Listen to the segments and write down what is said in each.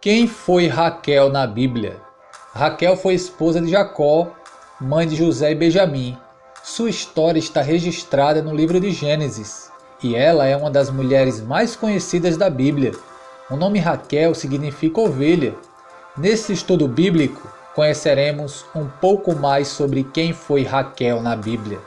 Quem foi Raquel na Bíblia? Raquel foi esposa de Jacó, mãe de José e Benjamim. Sua história está registrada no livro de Gênesis, e ela é uma das mulheres mais conhecidas da Bíblia. O nome Raquel significa ovelha. Nesse estudo bíblico, conheceremos um pouco mais sobre quem foi Raquel na Bíblia.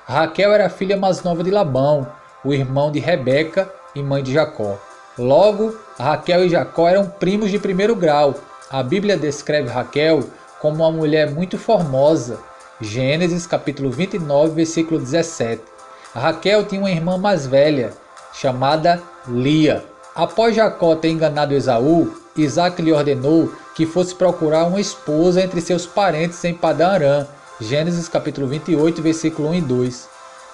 Raquel era a filha mais nova de Labão, o irmão de Rebeca e mãe de Jacó. Logo, Raquel e Jacó eram primos de primeiro grau. A Bíblia descreve Raquel como uma mulher muito formosa. Gênesis capítulo 29, versículo 17. Raquel tinha uma irmã mais velha, chamada Lia. Após Jacó ter enganado Esaú, Isaac lhe ordenou que fosse procurar uma esposa entre seus parentes em Padã Arã. Gênesis capítulo 28, versículo 1 e 2.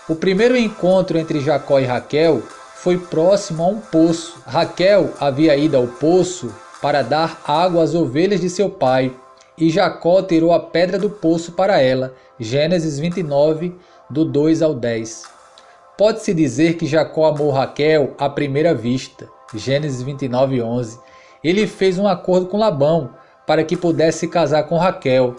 O primeiro encontro entre Jacó e Raquel foi próximo a um poço. Raquel havia ido ao poço para dar água às ovelhas de seu pai, e Jacó tirou a pedra do poço para ela. Gênesis 29, do 2 ao 10. Pode-se dizer que Jacó amou Raquel à primeira vista. Gênesis 29, 11. Ele fez um acordo com Labão para que pudesse casar com Raquel.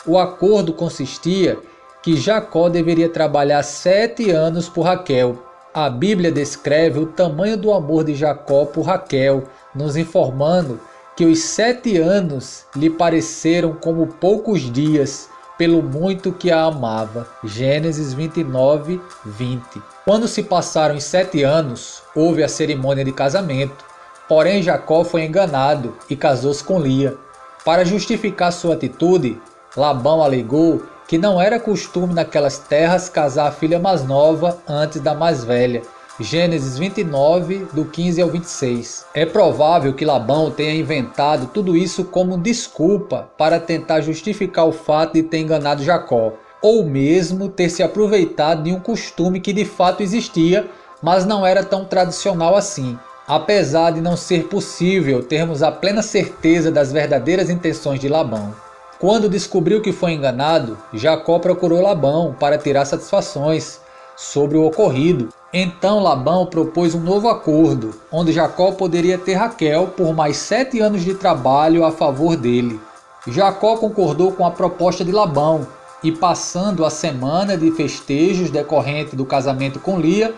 O acordo consistia que Jacó deveria trabalhar 7 anos por Raquel. A Bíblia descreve o tamanho do amor de Jacó por Raquel, nos informando que os 7 anos lhe pareceram como poucos dias, pelo muito que a amava. Gênesis 29, 20. Quando se passaram os 7 anos, houve a cerimônia de casamento. Porém, Jacó foi enganado e casou-se com Lia. Para justificar sua atitude, Labão alegou que não era costume naquelas terras casar a filha mais nova antes da mais velha. Gênesis 29, do 15 ao 26. É provável que Labão tenha inventado tudo isso como desculpa para tentar justificar o fato de ter enganado Jacó, ou mesmo ter se aproveitado de um costume que de fato existia, mas não era tão tradicional assim. Apesar de não ser possível termos a plena certeza das verdadeiras intenções de Labão. Quando descobriu que foi enganado, Jacó procurou Labão para tirar satisfações sobre o ocorrido. Então Labão propôs um novo acordo, onde Jacó poderia ter Raquel por mais 7 anos de trabalho a favor dele. Jacó concordou com a proposta de Labão, e passando a semana de festejos decorrente do casamento com Lia,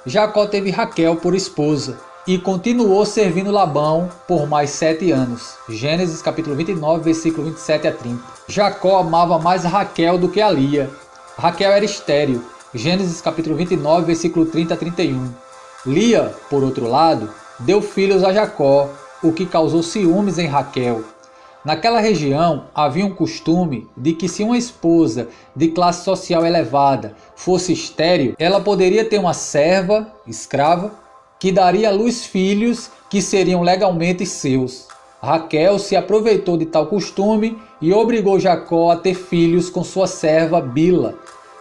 Jacó teve Raquel por esposa e continuou servindo Labão por mais 7 anos. Gênesis capítulo 29, versículo 27 a 30. Jacó amava mais a Raquel do que a Lia. Raquel era estéril. Gênesis capítulo 29, versículo 30 a 31. Lia, por outro lado, deu filhos a Jacó, o que causou ciúmes em Raquel. Naquela região havia um costume de que se uma esposa de classe social elevada fosse estéril, ela poderia ter uma serva, escrava, que daria à luz filhos que seriam legalmente seus. Raquel se aproveitou de tal costume e obrigou Jacó a ter filhos com sua serva Bila.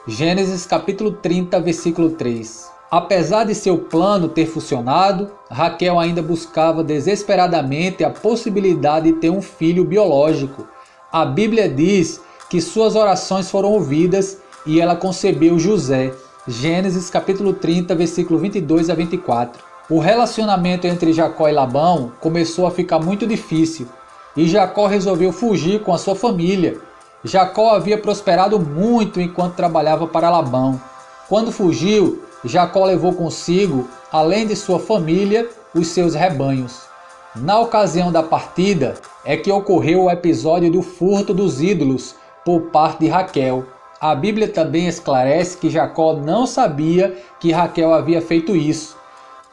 Gênesis capítulo 30, versículo 3. Apesar de seu plano ter funcionado, Raquel ainda buscava desesperadamente a possibilidade de ter um filho biológico. A Bíblia diz que suas orações foram ouvidas e ela concebeu José. Gênesis capítulo 30, versículo 22 a 24. O relacionamento entre Jacó e Labão começou a ficar muito difícil e Jacó resolveu fugir com a sua família. Jacó havia prosperado muito enquanto trabalhava para Labão. Quando fugiu, Jacó levou consigo, além de sua família, os seus rebanhos. Na ocasião da partida é que ocorreu o episódio do furto dos ídolos por parte de Raquel. A Bíblia também esclarece que Jacó não sabia que Raquel havia feito isso,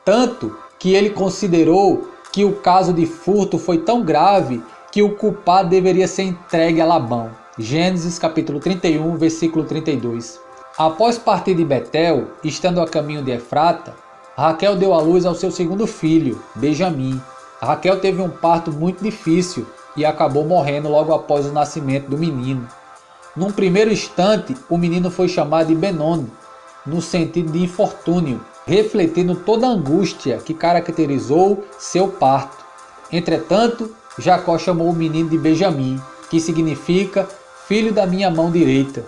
tanto que ele considerou que o caso de furto foi tão grave que o culpado deveria ser entregue a Labão. Gênesis capítulo 31, versículo 32. Após partir de Betel, estando a caminho de Efrata, Raquel deu à luz ao seu segundo filho, Benjamim. Raquel teve um parto muito difícil e acabou morrendo logo após o nascimento do menino. Num primeiro instante, o menino foi chamado de Benoni, no sentido de infortúnio, refletindo toda a angústia que caracterizou seu parto. Entretanto, Jacó chamou o menino de Benjamim, que significa filho da minha mão direita.